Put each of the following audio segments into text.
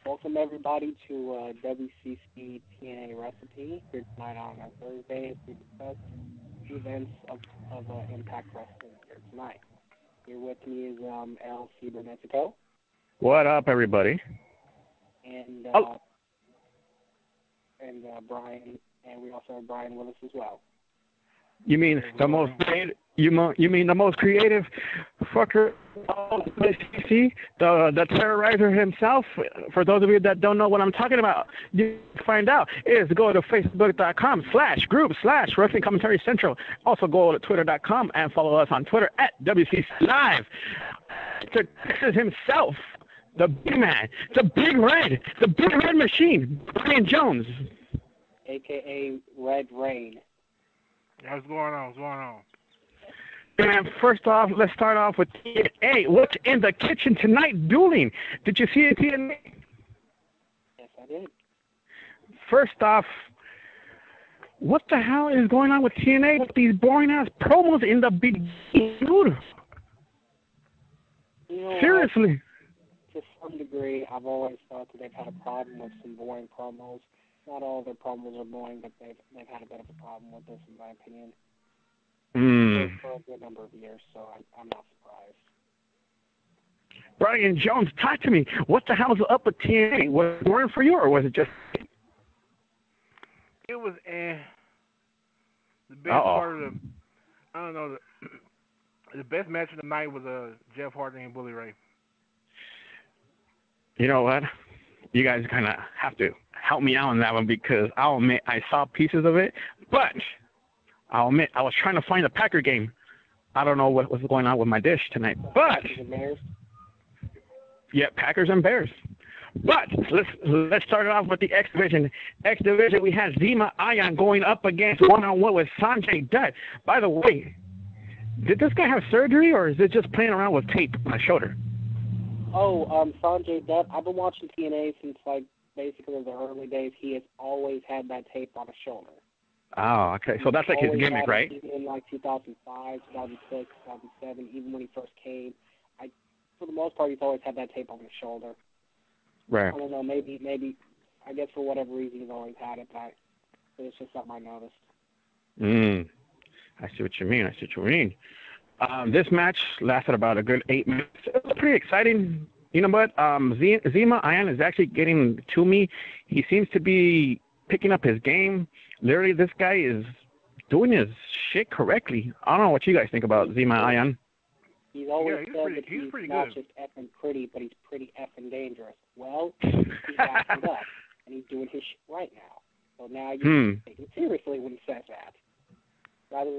Welcome everybody to WCC TNA Recipe here tonight on a Thursday as we discuss the events of Impact Wrestling here tonight. Here with me is EL.CIBERNETICO. What up, everybody? And Brian, and we also have Brian with us as well. You mean the most creative? You mean the most creative fucker? The terrorizer himself. For those of you that don't know what I'm talking about, you can find out is go to facebook.com/group/Wrestling Commentary Central. Also go to twitter.com and follow us on Twitter at WCC Live. This is himself, the big man, the big red machine, Brian Jones, aka Red Rain. What's going on? And first off, let's start off with TNA. What's in the kitchen tonight? Dueling. Did you see it, TNA? Yes, I did. First off, what the hell is going on with TNA with these boring-ass promos in the beginning, dude? Seriously. To some degree, I've always thought that they've had a problem with some boring promos. Not all of their promos are boring, but they've had a bit of a problem with this, in my opinion. For a good number of years, so I'm not surprised. Brian Jones, talk to me. What the hell's up with TNA? Was it boring for you, or was it just... It was the best part of the... I don't know. The best match of the night was Jeff Hardy and Bully Ray. You know what? You guys kind of have to help me out on that one, because I'll admit I saw pieces of it, but I'll admit I was trying to find the Packer game. I don't know what was going on with my dish tonight, but yeah, Packers and Bears. But let's start it off with the X Division. X Division, we had Zema Ion going up against one-on-one with Sanjay Dutt. By the way, did this guy have surgery, or is it just playing around with tape on his shoulder? Sanjay Dutt, I've been watching TNA since, basically the early days. He has always had that tape on his shoulder. Oh, okay. So that's like his gimmick, right? Even in 2005, 2006, 2007, even when he first came. For the most part, he's always had that tape on his shoulder. Right. I don't know, maybe, I guess for whatever reason he's always had it, but it's just something I noticed. I see what you mean. This match lasted about a good 8 minutes. It was pretty exciting. You know what? Zema Ion is actually getting to me. He seems to be picking up his game. Literally, this guy is doing his shit correctly. I don't know what you guys think about Zema Ion. He's always said that he's not just effing pretty, but he's pretty effing dangerous. Well, he's acting up, and he's doing his shit right now. So now you take it seriously when he says that, rather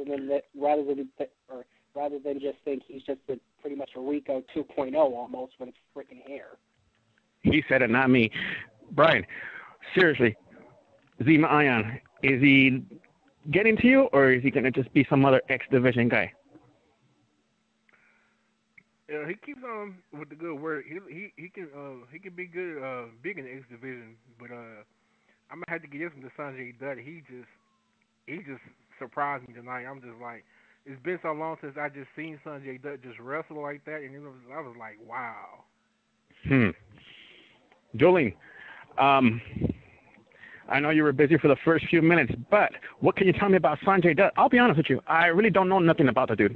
than just think he's just pretty much a Rico 2.0 almost with his freaking hair. He said it, not me. Brian, seriously, Zema Ion, is he getting to you, or is he going to just be some other X Division guy? Yeah, he keeps on with the good word. He can be good big in the X Division, but I'm gonna have to give this one to Sanjay Dutt. He just surprised me tonight. I'm just like, it's been so long since I just seen Sanjay Dutt just wrestle like that, and I was like, wow. Dueling, I know you were busy for the first few minutes, but what can you tell me about Sanjay Dutt? I'll be honest with you, I really don't know nothing about the dude.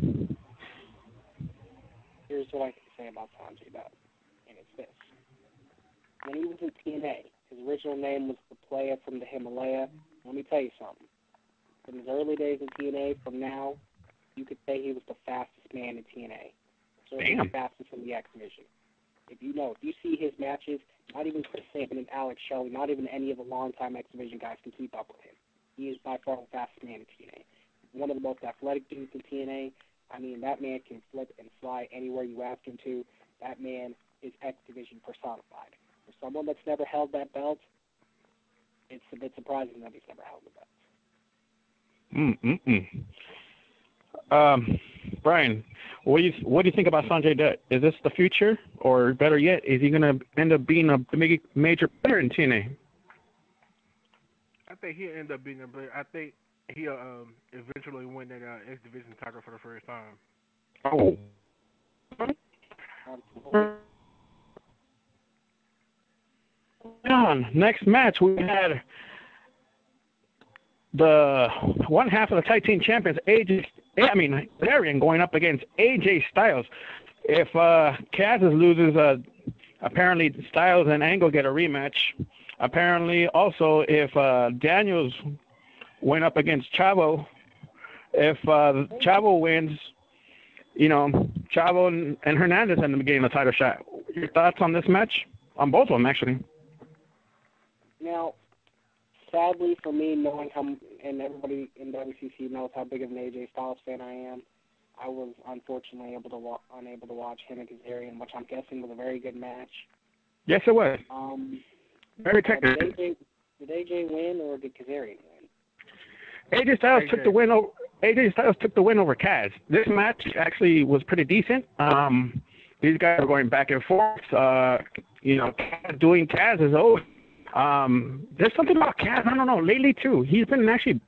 Here's what I can say about Sanjay Dutt, and it's this. When he was in TNA, his original name was the Player from the Himalaya. Let me tell you something. From his early days in TNA, from now, you could say he was the fastest man in TNA. So he's the fastest in the X Division. If you see his matches, not even Chris Sabin and Alex Shelley, not even any of the longtime X Division guys can keep up with him. He is by far the fastest man in TNA. One of the most athletic dudes in TNA. I mean, that man can flip and fly anywhere you ask him to. That man is X Division personified. For someone that's never held that belt, it's a bit surprising that he's never held the belt. Brian, what do you think about Sanjay Dutt? Is this the future, or better yet, is he going to end up being a major player in TNA? I think he'll end up being a player. I think he'll eventually win that X Division title for the first time. Oh. on. Next match, we had the one half of the tag team champions, Arian going up against AJ Styles. If Kaz loses, apparently Styles and Angle get a rematch. Apparently, also, if Daniels went up against Chavo, if Chavo wins, Chavo and Hernandez end up getting a title shot. Your thoughts on this match? On both of them, actually. Now, sadly for me, knowing how, and everybody in WCC knows how big of an AJ Styles fan I am, I was unfortunately unable to watch him and Kazarian, which I'm guessing was a very good match. Yes, it was. Very technical. Did AJ win or did Kazarian win? AJ Styles took the win. AJ Styles took the win over Kaz. This match actually was pretty decent. These guys are going back and forth. Kaz doing Kaz is old. There's something about Kaz, I don't know, lately too. He's been actually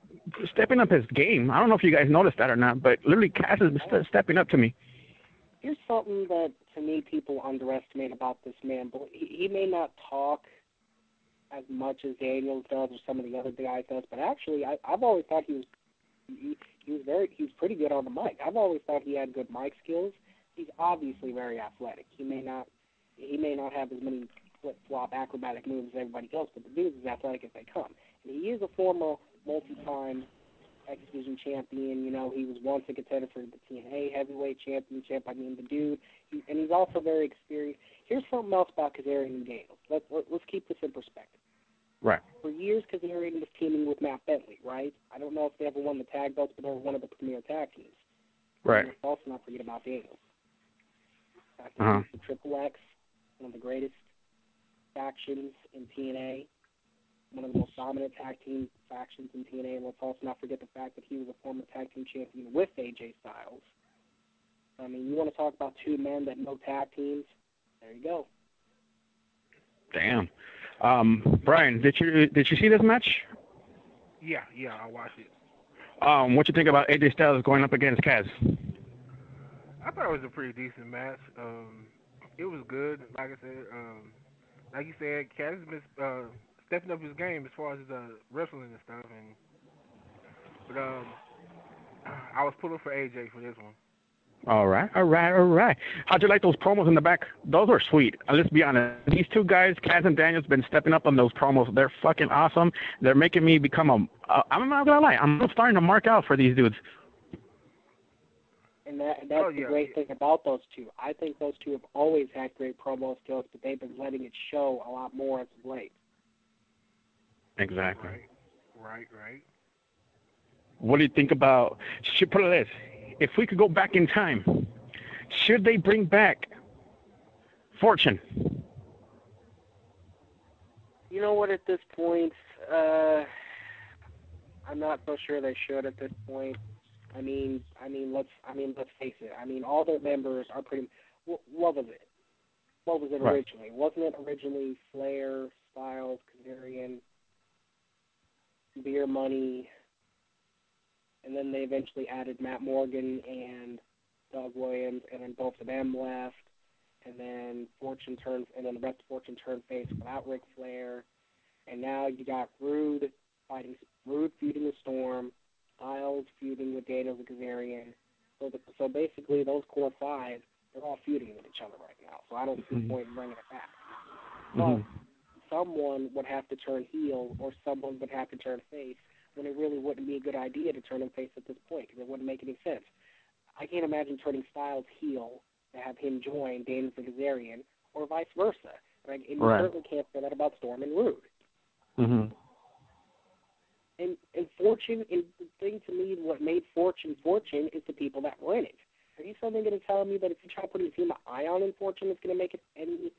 stepping up his game. I don't know if you guys noticed that or not, but literally Kaz has been stepping up to me. Here's something that, to me, people underestimate about this man. But he may not talk as much as Daniels does or some of the other guys does, but actually, I've always thought he was pretty good on the mic. I've always thought he had good mic skills. He's obviously very athletic. He may not have as many flip-flop acrobatic moves as everybody else, but the dude is as athletic as they come. And he is a former multi-time X Division champion. He was once a contender for the TNA heavyweight championship. The dude, and he's also very experienced. Here's something else about Kazarian and Daniels. Let's keep this in perspective. Right. For years, Kazarian was teaming with Matt Bentley, right? I don't know if they ever won the tag belts, but they were one of the premier tag teams. Right. Let's also not forget about Daniels. Uh-huh. The Triple X, one of the greatest factions in TNA, one of the most dominant tag team factions in TNA, and let's also not forget the fact that he was a former tag team champion with AJ Styles. You want to talk about two men that know tag teams? There you go. Damn. Brian, did you see this match? Yeah, I watched it. What you think about AJ Styles going up against Kaz? I thought it was a pretty decent match. It was good. Like I said, like you said, Kaz has been stepping up his game as far as wrestling and stuff. But I was pulling for AJ for this one. All right. How'd you like those promos in the back? Those were sweet. Let's be honest. These two guys, Kaz and Daniels, been stepping up on those promos. They're fucking awesome. They're making me become I'm not gonna lie. I'm starting to mark out for these dudes. And that's the great thing about those two. I think those two have always had great promo skills, but they've been letting it show a lot more as of late. Exactly. Right. What do you think about? Should put it this: if we could go back in time, should they bring back Fortune? You know what? At this point, I'm not so sure they should. At this point, let's face it. All their members are pretty. What was it? What was it originally? Wasn't it originally Flair, Styles, Kazarian, Beer Money? And then they eventually added Matt Morgan and Doug Williams, and then both of them left. And then the rest of Fortune turned face without Ric Flair. And now you got Rude feuding with Storm, Styles feuding with Daniels and Kazarian. So basically, those core five, they're all feuding with each other right now. So I don't see the point in bringing it back. But someone would have to turn heel, or someone would have to turn face, when it really wouldn't be a good idea to turn him face at this point, because it wouldn't make any sense. I can't imagine turning Styles heel to have him join Daniels and Kazarian, or vice versa. And you certainly can't say that about Storm and Rude. Mm-hmm. And Fortune, and the thing to me, what made Fortune is the people that were in it. Are you suddenly going to tell me that if you try putting a team of Ion in Fortune, it's going to make it any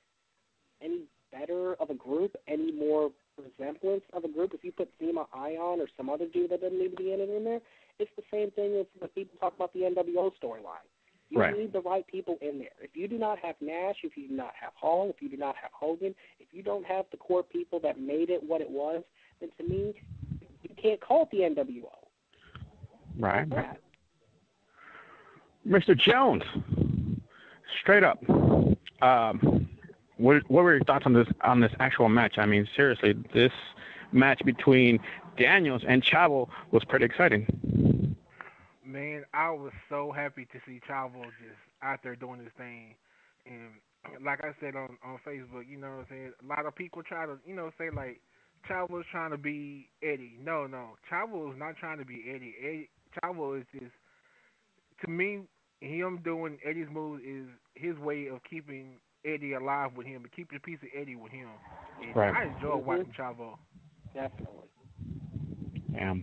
better of a group, any more resemblance of a group? If you put Zema Ion or some other dude that doesn't need to be in it in there, it's the same thing as when people talk about the NWO storyline. You need the right people in there. If you do not have Nash, if you do not have Hall, if you do not have Hogan, if you don't have the core people that made it what it was, then to me, you can't call it the NWO. Right. Mr. Jones, straight up. what were your thoughts on this actual match? I mean, seriously, this match between Daniels and Chavo was pretty exciting. Man, I was so happy to see Chavo just out there doing his thing. And like I said on Facebook, you know what I'm saying? A lot of people try to, say like Chavo's trying to be Eddie. No, no. Chavo is not trying to be Eddie. Chavo is just, to me, him doing Eddie's moves is his way of keeping Eddie alive with him, and keeping a piece of Eddie with him. And Right. I enjoy watching Chavo. Definitely. Yeah.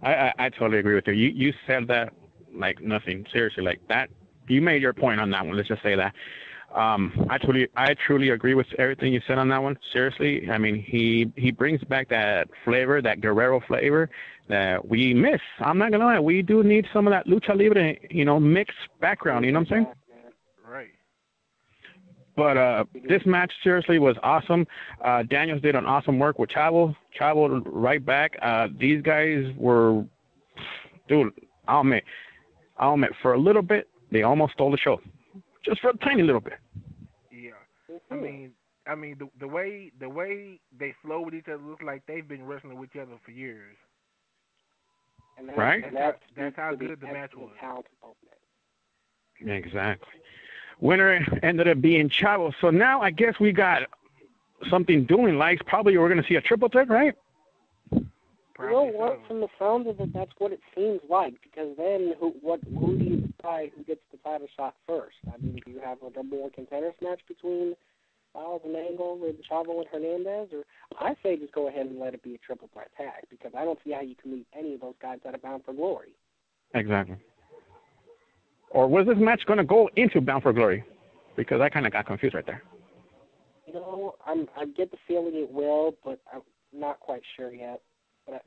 I totally agree with you. You said that like nothing. Seriously, like that. You made your point on that one. Let's just say that. I truly agree with everything you said on that one. Seriously, I mean, he brings back that flavor, that Guerrero flavor that we miss. I'm not gonna lie, we do need some of that lucha libre, mixed background. You know what I'm saying? Right. But this match seriously was awesome. Daniels did an awesome work with Chavo. Chavo right back. These guys were, dude. I'll admit, for a little bit they almost stole the show, just for a tiny little bit. Yeah. I mean, the way they flow with each other looks like they've been wrestling with each other for years. And right? That's how good the match was. Exactly. Winner ended up being Chavo. So now I guess we got something Doolin likes. Probably we're going to see a triple threat, right? You know what? From the sound of it, that's what it seems like. Because then, who do you decide who gets the title shot first? I mean, do you have a double one contenders match between Styles and Angle with Chavo and Hernandez? Or I say just go ahead and let it be a triple threat tag, because I don't see how you can leave any of those guys out of Bound for Glory. Exactly. Or was this match going to go into Bound for Glory? Because I kind of got confused right there. You know, I get the feeling it will, but I'm not quite sure yet. But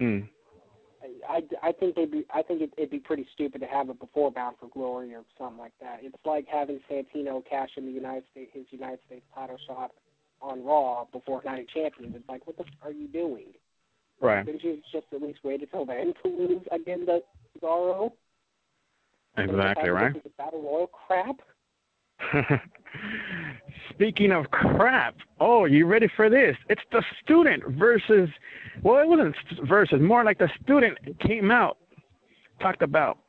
I think it'd be pretty stupid to have it before Bound for Glory or something like that. It's like having Santino cash in his United States title shot on Raw before Night of Champions. It's like, what the f are you doing? Right. Didn't you just at least wait until then to lose again to Cesaro? Exactly, right? This Battle Royal crap. Speaking of crap, oh, you ready for this? It's the student versus, well, it wasn't versus, more like the student came out, talked about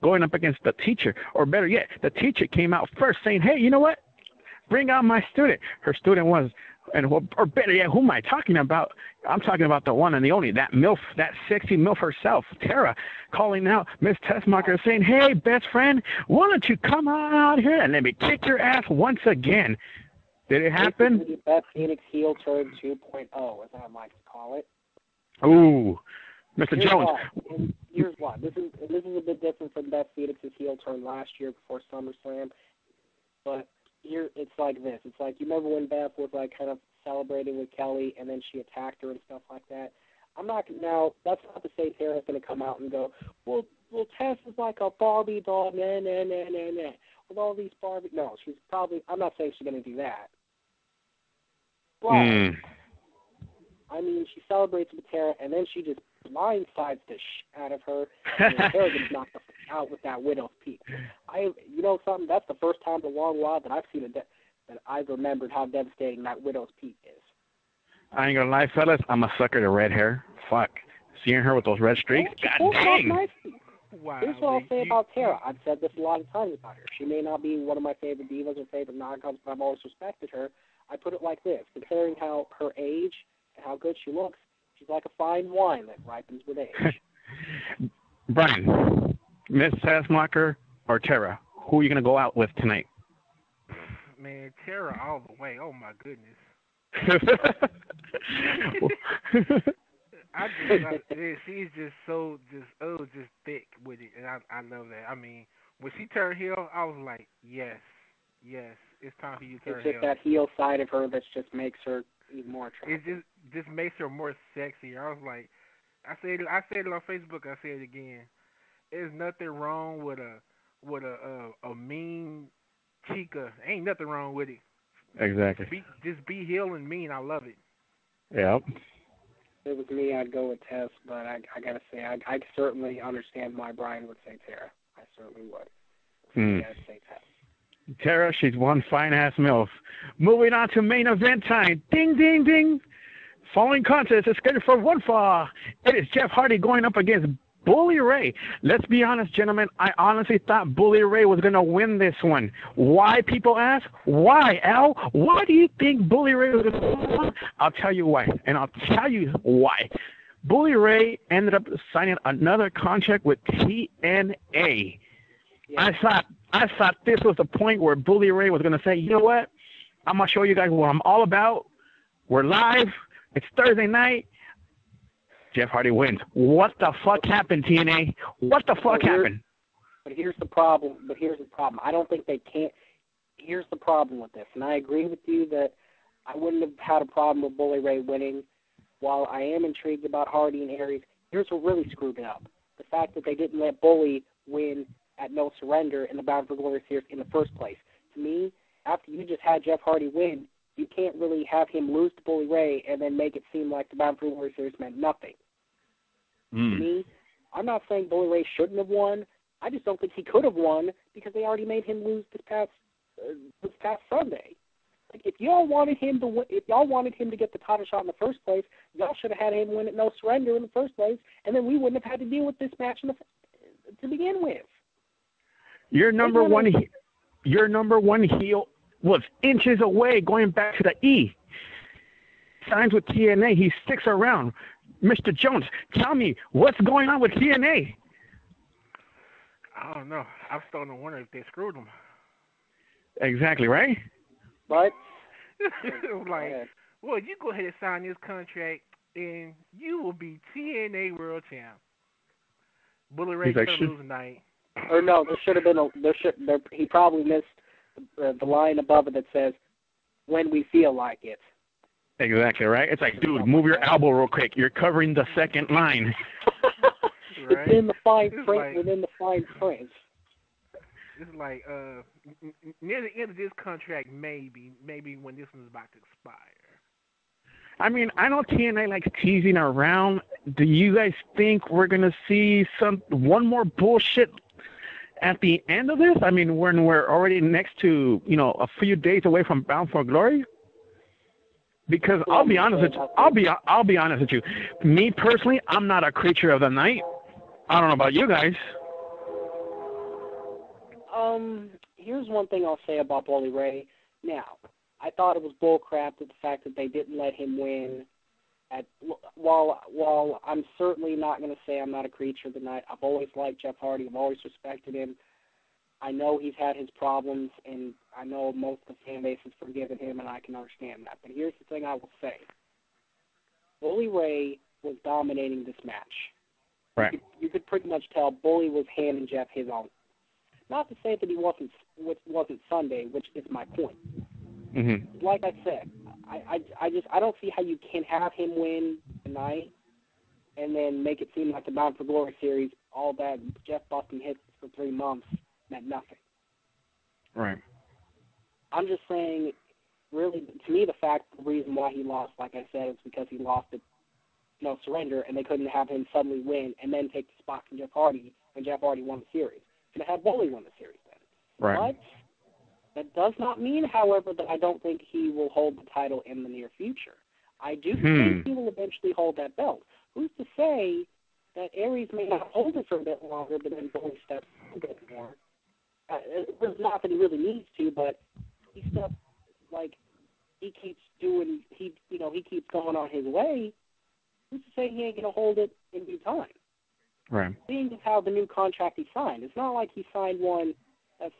going up against the teacher, or better yet, the teacher came out first saying, hey, you know what? Bring out my student. Her student was, or better yet, who am I talking about? I'm talking about the one and the only, that MILF, that sexy MILF herself, Tara, calling out Miss Tessmacher, saying, hey, best friend, why don't you come on out here and let me kick your ass once again? Did it happen? Beth Phoenix heel turn 2.0, as I like to call it. Ooh, Mr. Jones. Here's why. This is a bit different from Beth Phoenix's heel turn last year before SummerSlam, but here it's like this. It's like, you remember when Beth was like kind of celebrating with Kelly and then she attacked her and stuff like that? That's not to say Tara's going to come out and go, well, Tess is like a Barbie doll, nah, with all these Barbie. No, she's probably, I'm not saying she's going to do that. But, I mean, she celebrates with Tara and then she just blindsides the out of her, and Tara gets knocked out with that widow's peak. You know something? That's the first time in a long while that I've seen that I've remembered how devastating that widow's peak is. I ain't gonna lie, fellas, I'm a sucker to red hair. Fuck, seeing her with those red streaks, god dang. Wow. Here's what I'll say about Tara. I've said this a lot of times about her. She may not be one of my favorite divas or favorite knockouts, but I've always respected her. I put it like this: considering how her age and how good she looks, she's like a fine wine that ripens with age. Brian, Miss Tessmacher or Tara, who are you going to go out with tonight? Man, Tara all the way. Oh, my goodness. She's just so, just thick with it, and I love that. I mean, when she turned heel, I was like, yes, it's time for you to turn heel. It's just that heel side of her that just makes her even more attractive. It just makes her more sexy. I was like, I said it on Facebook. I said it again. There's nothing wrong with a mean chica. Ain't nothing wrong with it. Exactly. Just be heel and mean. I love it. Yep. If it was me, I'd go with Tess, but I gotta say, I certainly understand why Brian would say Tara. I certainly would. I'd say Tess. Tara, she's one fine-ass MILF. Moving on to main event time. Ding, ding, ding. Following contest is scheduled for one fall. It is Jeff Hardy going up against Bully Ray. Let's be honest, gentlemen. I honestly thought Bully Ray was going to win this one. Why, people ask? Why, Al? Why do you think Bully Ray was going to win? I'll tell you why, and I'll tell you why. Bully Ray ended up signing another contract with TNA. Yeah. I thought this was the point where Bully Ray was going to say, you know what? I'm going to show you guys what I'm all about. We're live. It's Thursday night. Jeff Hardy wins. What the fuck happened, TNA? What the fuck happened? But here's the problem. I don't think they can't. Here's the problem with this. And I agree with you that I wouldn't have had a problem with Bully Ray winning. While I am intrigued about Hardy and Aries, here's what really screwed it up. The fact that they didn't let Bully win at No Surrender in the Bound for Glory series in the first place. To me, after you just had Jeff Hardy win, you can't really have him lose to Bully Ray and then make it seem like the Bound for Glory series meant nothing. To me, I'm not saying Bully Ray shouldn't have won. I just don't think he could have won because they already made him lose this past Sunday. Like, if y'all wanted him to get the title shot in the first place, y'all should have had him win at No Surrender in the first place, and then we wouldn't have had to deal with this match to begin with. Your number one heel was inches away going back to the E. Signs with TNA. He sticks around. Mr. Jones, tell me, what's going on with TNA? I don't know. I'm starting to wonder if they screwed him. Exactly, right? But like, well, you go ahead and sign this contract, and you will be TNA World Champ. Bully Ray could lose tonight. Or no, there should have been he probably missed the line above it that says, "When we feel like it." Exactly, right? It's like, dude, move your elbow real quick. You're covering the second line. Right? It's in the fine print. Within the fine print. It's like near the end of this contract, maybe when this one's about to expire. I mean, I know TNA likes teasing around. Do you guys think we're gonna see one more bullshit at the end of this? I mean, when we're already next to a few days away from Bound for Glory. Because I'll be honest with you. I'll be honest with you. Me personally, I'm not a creature of the night. I don't know about you guys. Here's one thing I'll say about Bully Ray. Now, I thought it was bullcrap that the fact that they didn't let him win. While I'm certainly not going to say I'm not a creature of the night, I've always liked Jeff Hardy. I've always respected him. I know he's had his problems, and I know most of the fan base has forgiven him, and I can understand that. But here's the thing I will say. Bully Ray was dominating this match. Right. You could pretty much tell Bully was handing Jeff his own. Not to say that he wasn't Sunday, which is my point. Mm-hmm. Like I said, I don't see how you can have him win tonight and then make it seem like the Bound for Glory series, all that Jeff busting hits for 3 months meant nothing. Right. I'm just saying, really, to me, the reason why he lost, like I said, is because he lost at No Surrender, and they couldn't have him suddenly win and then take the spot from Jeff Hardy when Jeff Hardy won the series. Could have had Bully win the series then. Right. But that does not mean, however, that I don't think he will hold the title in the near future. I do think he will eventually hold that belt. Who's to say that Aries may not hold it for a bit longer, but then Bully steps a bit more? It's not that he really needs to, but he steps, like, he keeps going on his way. Who's to say he ain't going to hold it in due time? Right. Seeing how the new contract he signed, it's not like he signed one that's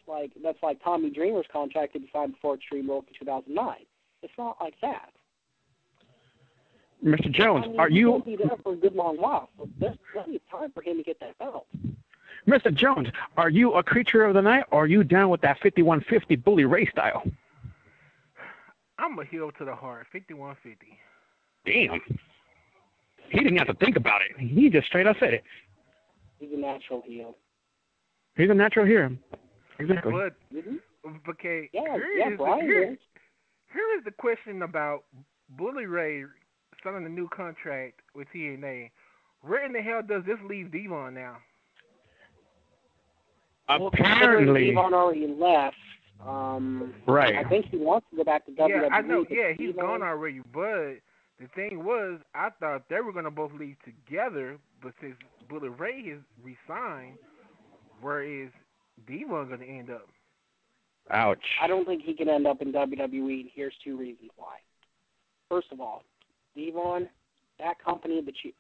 like Tommy Dreamer's contract that he signed before Extreme Rules in 2009. It's not like that. Mr. Jones, are you? He'll be there for a good long while, so there's plenty of time for him to get that belt. Mr. Jones, are you a creature of the night, or are you down with that 5150 Bully Ray style? I'm a heel to the heart, 5150. Damn. He didn't have to think about it. He just straight up said it. He's a natural heel. He's a natural hero. Exactly. But, okay, here is the question about Bully Ray signing a new contract with TNA. Where in the hell does this leave Devon now? Apparently. Devon already left, Right. I think he wants to go back to WWE. Yeah, I know. Yeah, he's gone already. But the thing was, I thought they were gonna both leave together. But since Bully Ray has resigned, where is Devon gonna end up? Ouch. I don't think he can end up in WWE, and here's 2 reasons why. First of all, Devon, that company that you,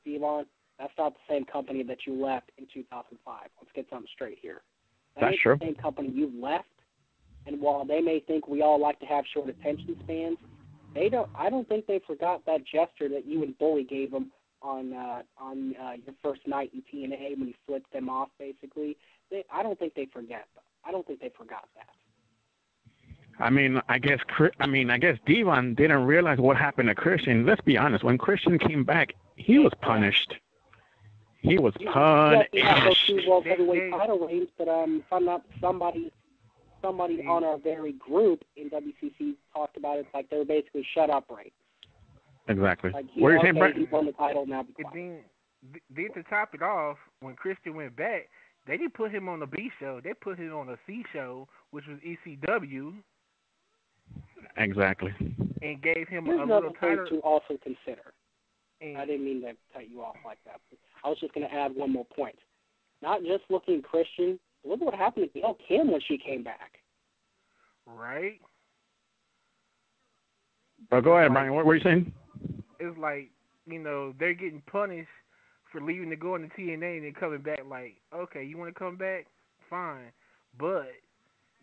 Devon, that's not the same company that you left in 2005. Let's get something straight here. That's true. The same company you left, and while they may think we all like to have short attention spans, they don't. I don't think they forgot that gesture that you and Bully gave them on your first night in TNA when you flipped them off. Basically, I don't think they forget. I don't think they forgot that. I guess Devon didn't realize what happened to Christian. Let's be honest. When Christian came back, he was punished. He was punished. He had those 2 world heavyweight title reigns, but if I'm not somebody on our very group in WCC talked about it like they were basically shut up reigns. Exactly. Like, What are you saying, Brett? He won the title now. Then to top it off, when Christian went back, they didn't put him on the B show. They put him on a C show, which was ECW. Exactly. And gave him Here's a another little thing title. to also consider. And I didn't mean to cut you off like that. I was just going to add one more point. Not just looking at Christian, look at what happened to Gail Kim when she came back. Right? But go ahead, Brian. What were you saying? It's like, they're getting punished for leaving to go into TNA and then coming back like, okay, you want to come back? Fine. But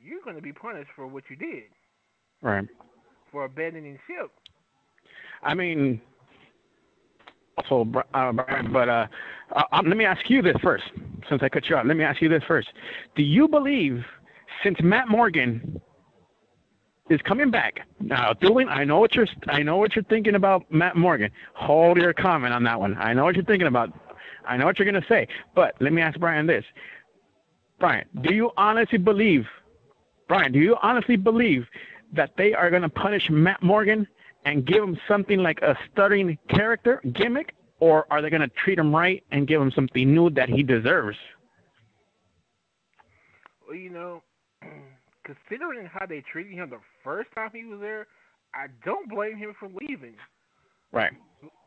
you're going to be punished for what you did. Right. For abandoning ship. Also, Brian, but let me ask you this first, since I cut you off. Let me ask you this first. Do you believe, since Matt Morgan is coming back now, DOOLIN, I know what you're thinking about Matt Morgan. Hold your comment on that one. I know what you're thinking about. I know what you're gonna say. But let me ask Brian this. Brian, do you honestly believe that they are gonna punish Matt Morgan and give him something like a stuttering character gimmick, or are they gonna treat him right and give him something new that he deserves? Well, considering how they treated him the first time he was there, I don't blame him for leaving. Right.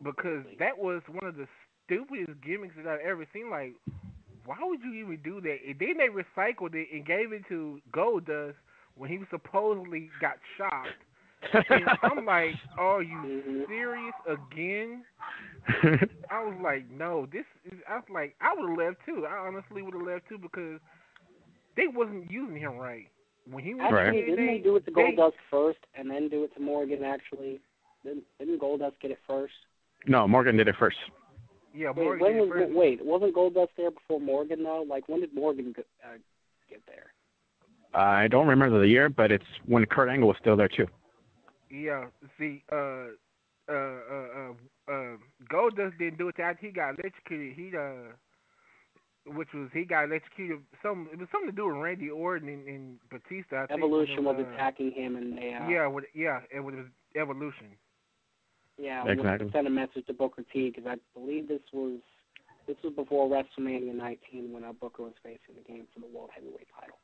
Because that was one of the stupidest gimmicks that I've ever seen. Like, why would you even do that? And then they recycled it and gave it to Goldust when he supposedly got shocked. And I'm like, are you serious again? I was like, no, I would have left too. I honestly would have left too because they wasn't using him right. When he was actually, didn't they do it to Goldust first and then do it to Morgan, actually? Didn't Goldust get it first? No, Morgan did it first. Yeah, Morgan did it first. Wait, wasn't Goldust there before Morgan, though? Like, when did Morgan get there? I don't remember the year, but it's when Kurt Angle was still there, too. Yeah, see, Goldust didn't do it till after he got electrocuted. He got electrocuted. It was something to do with Randy Orton and Batista. I think Evolution was attacking him, and they. It was Evolution. Yeah, exactly. We sent a message to Booker T because I believe this was before WrestleMania 19 when Booker was facing the game for the World Heavyweight title.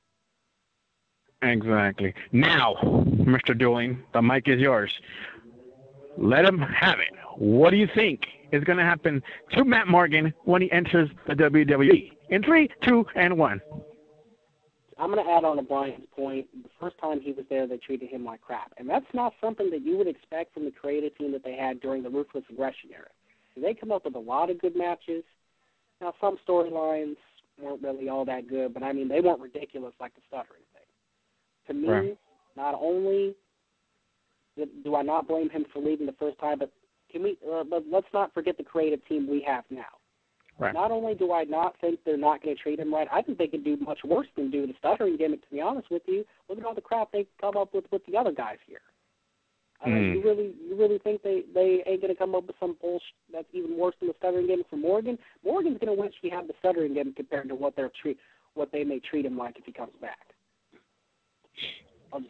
Exactly. Now, Mr. DOOLIN, the mic is yours. Let him have it. What do you think is going to happen to Matt Morgan when he enters the WWE? In 3, 2, and 1. I'm going to add on to Brian's point. The first time he was there, they treated him like crap. And that's not something that you would expect from the creative team that they had during the Ruthless Aggression era. They come up with a lot of good matches. Now, some storylines weren't really all that good, but, they weren't ridiculous like the stuttering thing. To me, right. Not only do I not blame him for leaving the first time, but but let's not forget the creative team we have now. Right. Not only do I not think they're not going to treat him right, I think they can do much worse than do the stuttering gimmick, to be honest with you. Look at all the crap they come up with the other guys here. You really think they ain't going to come up with some bullshit that's even worse than the stuttering gimmick for Morgan? Morgan's going to wish he had the stuttering gimmick compared to what they may treat him like if he comes back.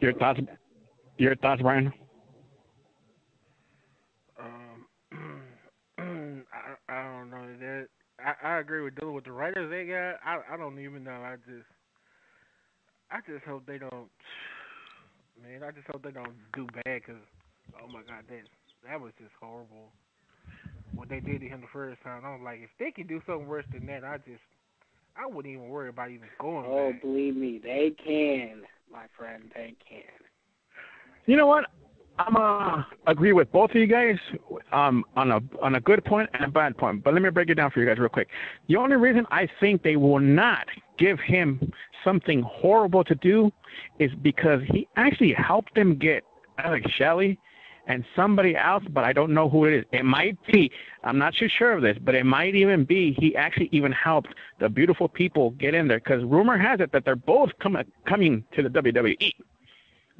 Your thoughts, Brian? I don't know that. I agree with Dylan with the writers they got. I don't even know. I just hope they don't. Man, I just hope they don't do bad. Cause oh my God, that was just horrible. What they did to him the first time, I was like, if they can do something worse than that, I wouldn't even worry about even going Oh, back. believe me, they can, my friend, they can. You know what? I'm agree with both of you guys on a good point and a bad point. But let me break it down for you guys real quick. The only reason I think they will not give him something horrible to do is because he actually helped them get Alex Shelley and somebody else, but I don't know who it is. It might be, I'm not too sure of this, but it might even be he actually even helped the beautiful people get in there, because rumor has it that they're both coming to the WWE.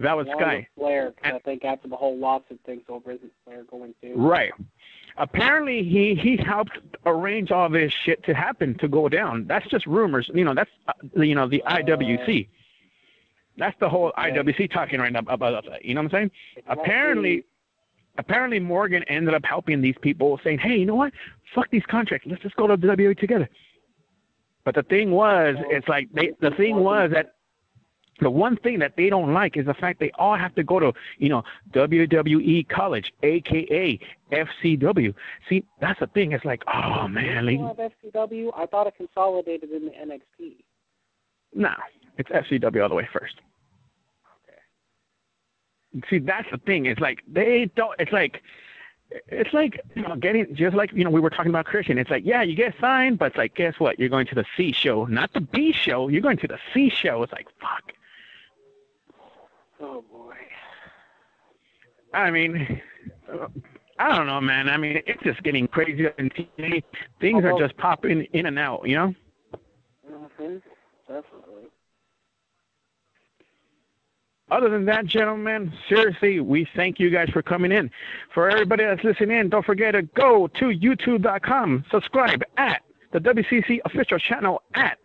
That was Sky. Flair, because I think after the whole lawsuit thing's over, isn't Flair going to? Right. Apparently, he helped arrange all this shit to happen, to go down. That's just rumors. That's, the IWC. That's the whole IWC talking right now about that. You know what I'm saying? Apparently Morgan ended up helping these people, saying, hey, you know what? Fuck these contracts. Let's just go to WWE together. But the thing was, that the one thing that they don't like is the fact they all have to go to, WWE college, a.k.a. FCW. See, that's the thing. It's like, oh, man. You have FCW? I thought it consolidated in the NXT. No, it's FCW all the way first. Okay. See, that's the thing. It's like they don't. It's like getting, just like we were talking about Christian. It's like, yeah, you get signed, but it's like, guess what? You're going to the C show, not the B show. You're going to the C show. It's like, fuck. Oh boy. I mean, I don't know, man. I mean, it's just getting crazier, and things are just popping in and out. Mm-hmm. Definitely. Other than that, gentlemen, seriously, we thank you guys for coming in. For everybody that's listening in, don't forget to go to youtube.com, subscribe at the WCC official channel at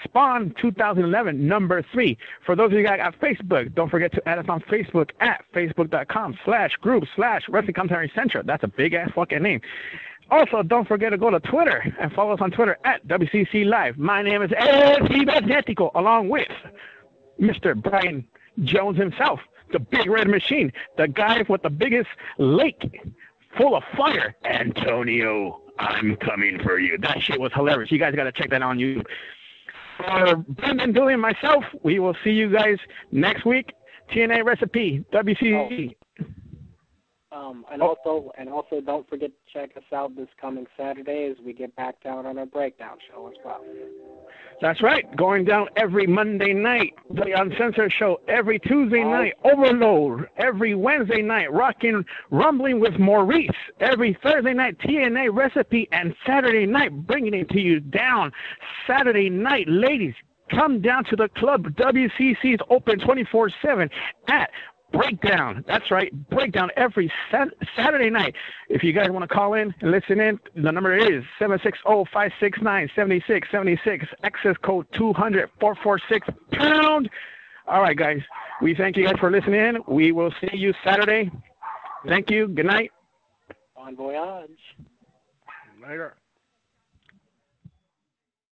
Spawn 2011 number 3. For those of you guys at Facebook, don't forget to add us on Facebook at facebook.com/group/Wrestling Commentary Central. That's a big ass fucking name. Also, don't forget to go to Twitter and follow us on Twitter at WCC Live. My name is El.CIBERNETICO, along with Mr. Brian Jones himself, the Big Red Machine, the guy with the biggest lake full of fire, Antonio. I'm coming for you. That shit was hilarious. You guys got to check that out on YouTube. For Brendan, Doolin, and myself, we will see you guys next week. TNA Recipe, WCC. And also don't forget to check us out this coming Saturday as we get back down on our breakdown show as well. That's right. Going down every Monday night. The Uncensored Show every Tuesday night. Overload every Wednesday night. Rumbling with Maurice every Thursday night. TNA Recipe, and Saturday night bringing it to you down. Saturday night, ladies, come down to the club. WCC is open 24/7 at Breakdown. That's right. Breakdown every Saturday night. If you guys want to call in and listen in, the number is 760-569-7676. Access code 200-446#. All right, guys. We thank you guys for listening in. We will see you Saturday. Thank you. Good night. Bon voyage. Later.